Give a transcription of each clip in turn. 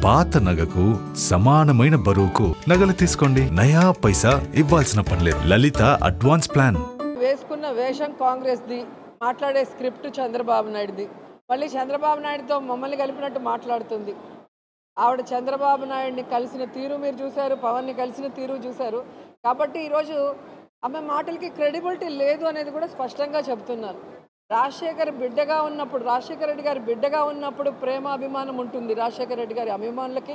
పాత నగకు సమానమైన బరువుకు నగలు తీసుకోండి. నయా పైసా ఇవ్వాల్సిన పనిలేదు. లలిత అడ్వాన్స్ ప్లాన్. వేసుకున్న వేషం కాంగ్రెస్ది, మాట్లాడే స్క్రిప్ట్ చంద్రబాబు నాయుడుది. మళ్ళీ చంద్రబాబు నాయుడుతో మమ్మల్ని కలిపినట్టు మాట్లాడుతుంది. ఆవిడ చంద్రబాబు నాయుడిని కలిసిన తీరు మీరు చూశారు, పవన్ని కలిసిన తీరు చూశారు. కాబట్టి ఈరోజు ఆమె మాటలకి క్రెడిబిలిటీ లేదు అనేది కూడా స్పష్టంగా చెప్తున్నాను. రాజశేఖర్ రెడ్డి గారి బిడ్డగా ఉన్నప్పుడు ప్రేమ అభిమానం ఉంటుంది రాజశేఖర్ రెడ్డి గారి అభిమానులకి.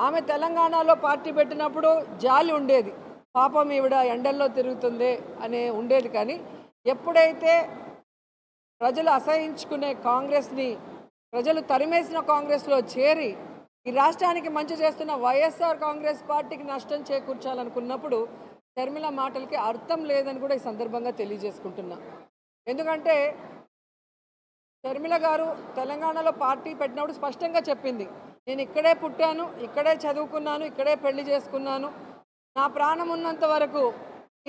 ఆమె తెలంగాణలో పార్టీ పెట్టినప్పుడు జాలి ఉండేది, పాపం ఈవిడ ఎండల్లో తిరుగుతుంది అనే ఉండేది. కానీ ఎప్పుడైతే ప్రజలు అసహించుకునే కాంగ్రెస్ని, ప్రజలు తరిమేసిన కాంగ్రెస్లో చేరి ఈ రాష్ట్రానికి మంచి చేస్తున్న వైఎస్ఆర్ కాంగ్రెస్ పార్టీకి నష్టం చేకూర్చాలనుకున్నప్పుడు షర్మిల మాటలకి అర్థం లేదని కూడా ఈ సందర్భంగా తెలియజేసుకుంటున్నా. ఎందుకంటే షర్మిల గారు తెలంగాణలో పార్టీ పెట్టినప్పుడు స్పష్టంగా చెప్పింది, నేను ఇక్కడే పుట్టాను, ఇక్కడే చదువుకున్నాను, ఇక్కడే పెళ్లి చేసుకున్నాను, నా ప్రాణం ఉన్నంత వరకు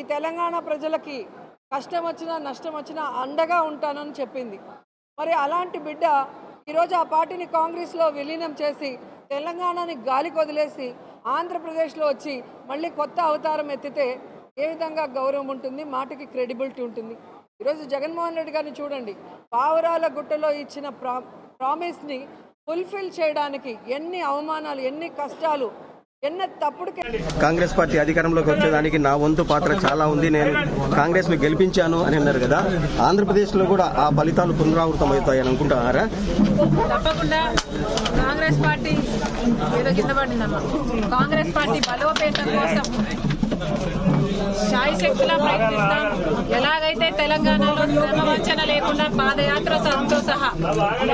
ఈ తెలంగాణ ప్రజలకి కష్టం వచ్చినా నష్టం వచ్చినా అండగా ఉంటానని చెప్పింది. మరి అలాంటి బిడ్డ ఈరోజు ఆ పార్టీని కాంగ్రెస్లో విలీనం చేసి తెలంగాణని గాలికి వదిలేసి ఆంధ్రప్రదేశ్లో వచ్చి మళ్ళీ కొత్త అవతారం ఎత్తితే ఏ విధంగా గౌరవం ఉంటుంది, మాటకి క్రెడిబిలిటీ ఉంటుంది? ఈరోజు జగన్మోహన్ రెడ్డి గారిని చూడండి, పావురాల గుట్టలో ఇచ్చిన ప్రామిస్ని ఫుల్ఫిల్ చేయడానికి ఎన్ని అవమానాలు, ఎన్ని కష్టాలు, ఎన్న తప్పుడు. కాంగ్రెస్ పార్టీ అధికారంలోకి వచ్చేదానికి నా వంతు పాత్ర చాలా ఉంది, నేను కాంగ్రెస్ ను గెలిపించాను అని అన్నారు కదా. ఆంధ్రప్రదేశ్ లో కూడా ఆ ఫలితాలు పునరావృతం అవుతాయని అనుకుంటున్నారా? తప్పకుండా కాంగ్రెస్ పార్టీ ఏదో కింద పడిందమ్మా. కాంగ్రెస్ పార్టీ బలోపేతం కోసం శాయశక్తులా ప్రయత్నిస్తాం. ఎలాగైతే తెలంగాణలో శ్రమవంచన లేకుండా పాదయాత్రతో సహా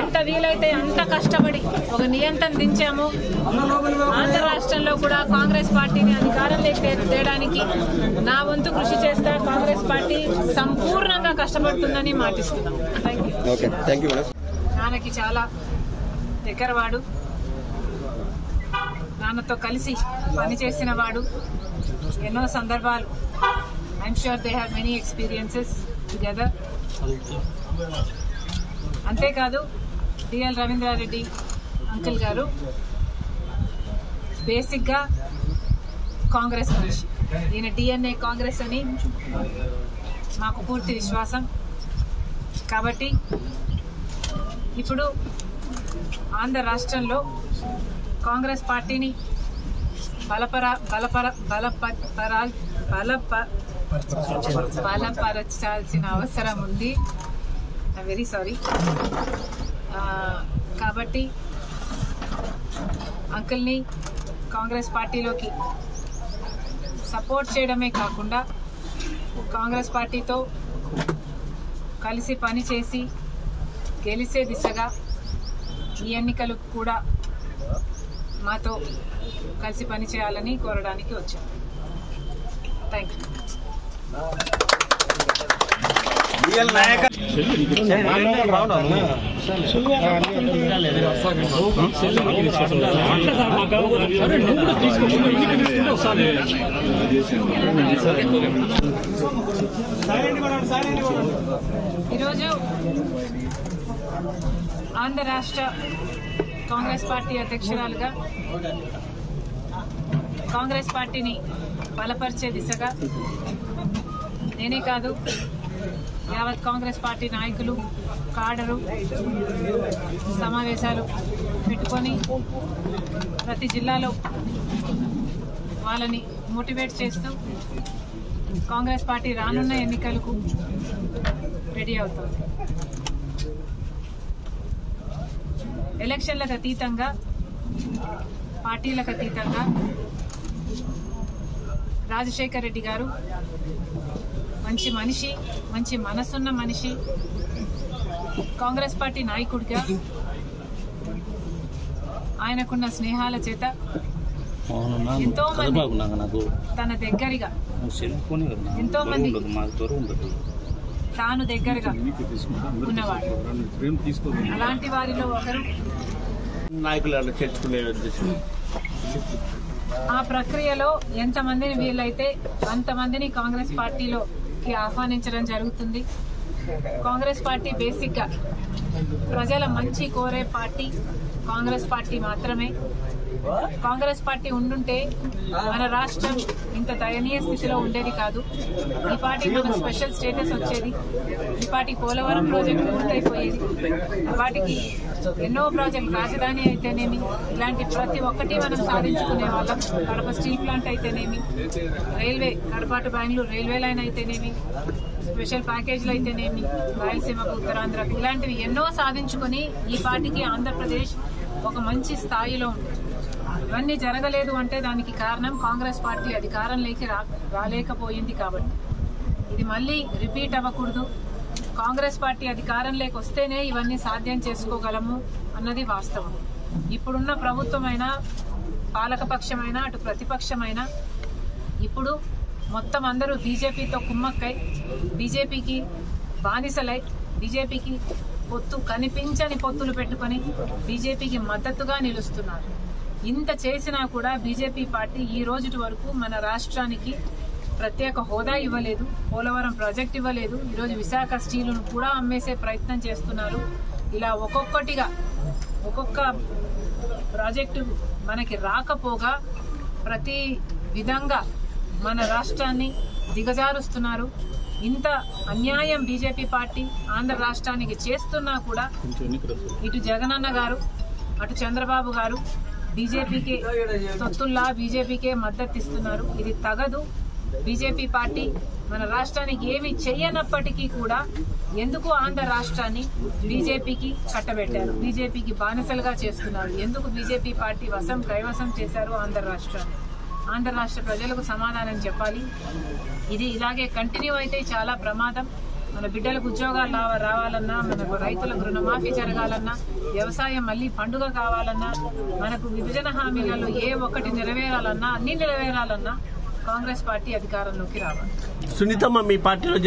ఎంత వీలైతే అంత కష్టపడి ఒక నియంత్రణ దించాము. ఆంధ్ర రాష్ట్రంలో కూడా కాంగ్రెస్ పార్టీని అధికారంలోకి తేయడానికి నా వంతు కృషి చేస్తా. కాంగ్రెస్ పార్టీ సంపూర్ణంగా కష్టపడుతుందని మాటిస్తున్నాం. Thank you. నాన్నకి చాలా దగ్గరవాడు, నాన్నతో కలిసి పనిచేసిన వాడు, ఎన్నో సందర్భాలు. I'm sure they have many experiences together. అంతేకాదు డిఎల్ రవీంద్రారెడ్డి అంకుల్ గారు బేసిక్గా కాంగ్రెస్ మనిషి. ఈయన డిఎన్ఏ కాంగ్రెస్ అని మాకు పూర్తి విశ్వాసం. కాబట్టి ఇప్పుడు ఆంధ్ర రాష్ట్రంలో కాంగ్రెస్ పార్టీని బలపరచాల్సిన అవసరం ఉంది. Very sorry. కాబట్టి అంకుల్ని కాంగ్రెస్ పార్టీలోకి సపోర్ట్ చేయడమే కాకుండా కాంగ్రెస్ పార్టీతో కలిసి పనిచేసి గెలిచే దిశగా ఈ ఎన్నికలు కూడా మాతో కలిసి పనిచేయాలని కోరడానికి వచ్చాం. Thank you. ఈరోజు ఆంధ్ర రాష్ట్ర కాంగ్రెస్ పార్టీ అధ్యక్షురాలుగా కాంగ్రెస్ పార్టీని బలపరిచే దిశగా నేనే కాదు, యావత్ కాంగ్రెస్ పార్టీ నాయకులు, కాడరు సమావేశాలు పెట్టుకొని ప్రతి జిల్లాలో వాళ్ళని మోటివేట్ చేస్తూ కాంగ్రెస్ పార్టీ రానున్న ఎన్నికలకు రెడీ అవుతుంది. ఎలక్షన్లకు అతీతంగా, పార్టీలకు అతీతంగా రాజశేఖర్ రెడ్డి గారు మంచి మనిషి, మంచి మనసున్న మనిషి. కాంగ్రెస్ పార్టీ నాయకుడిగా ఆయనకున్న స్నేహాల చేత ఎంతో మంది తన దగ్గరగా, ఎంతో మంది తాను దగ్గరగా ఉన్నవాడు. అలాంటి వారిలో ఒకరు. ఆ ప్రక్రియలో ఎంతమందిని వీలైతే అంతమందిని కాంగ్రెస్ పార్టీలోకి ఆహ్వానించడం జరుగుతుంది. కాంగ్రెస్ పార్టీ బేసిక్గా ప్రజల మంచి కోరే పార్టీ. కాంగ్రెస్ పార్టీ మాత్రమే. కాంగ్రెస్ పార్టీ ఉండుంటే మన రాష్ట్రం ఇంత దయనీయ స్థితిలో ఉండేది కాదు. ఈ పార్టీ మన స్పెషల్ స్టేటస్ వచ్చేది. ఈ పార్టీ పోలవరం ప్రాజెక్టు పూర్తయిపోయేది. ఈ పార్టీకి ఎన్నో ప్రాజెక్టు, రాజధాని అయితేనేమి, ఇలాంటి ప్రతి ఒక్కటి మనం సాధించుకునే వాళ్ళం. కడప స్టీల్ ప్లాంట్ అయితేనేమి, railway Kadapa to Bengaluru railway line అయితేనేమి, స్పెషల్ ప్యాకేజీలు అయితేనేమి, రాయలసీమకు ఉత్తరాంధ్రకు, ఇలాంటివి ఎన్నో సాధించుకుని ఈ పార్టీకి ఆంధ్రప్రదేశ్ ఒక మంచి స్థాయిలో ఉంటుంది. ఇవన్నీ జరగలేదు అంటే దానికి కారణం కాంగ్రెస్ పార్టీ అధికారంలోకి రాలేకపోయింది. కాబట్టి ఇది మళ్ళీ రిపీట్ అవ్వకూడదు. కాంగ్రెస్ పార్టీ అధికారంలోకి వస్తేనే ఇవన్నీ సాధ్యం చేసుకోగలము అన్నది వాస్తవం. ఇప్పుడున్న ప్రభుత్వమైనా, పాలకపక్షమైనా, అటు ప్రతిపక్షమైనా ఇప్పుడు మొత్తం అందరూ బీజేపీతో కుమ్మక్కై, బీజేపీకి బానిసలై, బీజేపీకి కనిపించని పొత్తులు పెట్టుకుని బీజేపీకి మద్దతుగా నిలుస్తున్నారు. ఇంత చేసినా కూడా బీజేపీ పార్టీ ఈ రోజు వరకు మన రాష్ట్రానికి ప్రత్యేక హోదా ఇవ్వలేదు, పోలవరం ప్రాజెక్ట్ ఇవ్వలేదు. ఈరోజు విశాఖ స్టీలును కూడా అమ్మేసే ప్రయత్నం చేస్తున్నారు. ఇలా ఒక్కొక్క ప్రాజెక్టు మనకి రాకపోగా ప్రతి విధంగా మన రాష్ట్రాన్ని దిగజారుస్తున్నారు. ఇంత అన్యాయం బీజేపీ పార్టీ ఆంధ్ర రాష్ట్రానికి చేస్తున్నా కూడా ఇటు జగనన్న గారు, అటు చంద్రబాబు గారు బీజేపీకి తొత్తుల్లా బీజేపీకే మద్దతు ఇస్తున్నారు. ఇది తగదు. బీజేపీ పార్టీ మన రాష్ట్రానికి ఏమి చెయ్యనప్పటికీ కూడా ఎందుకు ఆంధ్ర రాష్ట్రాన్ని బీజేపీకి కట్టబెట్టారు, బీజేపీకి బానిసలుగా చేస్తున్నారు, ఎందుకు బీజేపీ పార్టీ కైవసం చేశారు ఆంధ్ర రాష్ట్రాన్ని? ఆంధ్ర రాష్ట్ర ప్రజలకు సమాధానం చెప్పాలి. ఇది ఇలాగే కంటిన్యూ అయితే చాలా ప్రమాదం. మన బిడ్డలకు ఉద్యోగాలు రావాలన్నా, మనకు రైతులకు రుణమాఫీ జరగాలన్నా, వ్యవసాయం మళ్ళీ పండుగ కావాలన్నా, మనకు విభజన హామీలలో ఏ ఒక్కటి నెరవేరాలన్నా, అన్ని నెరవేరాలన్నా కాంగ్రెస్ పార్టీ అధికారంలోకి రావాలి. సునీతమ్మ, మీ పార్టీలో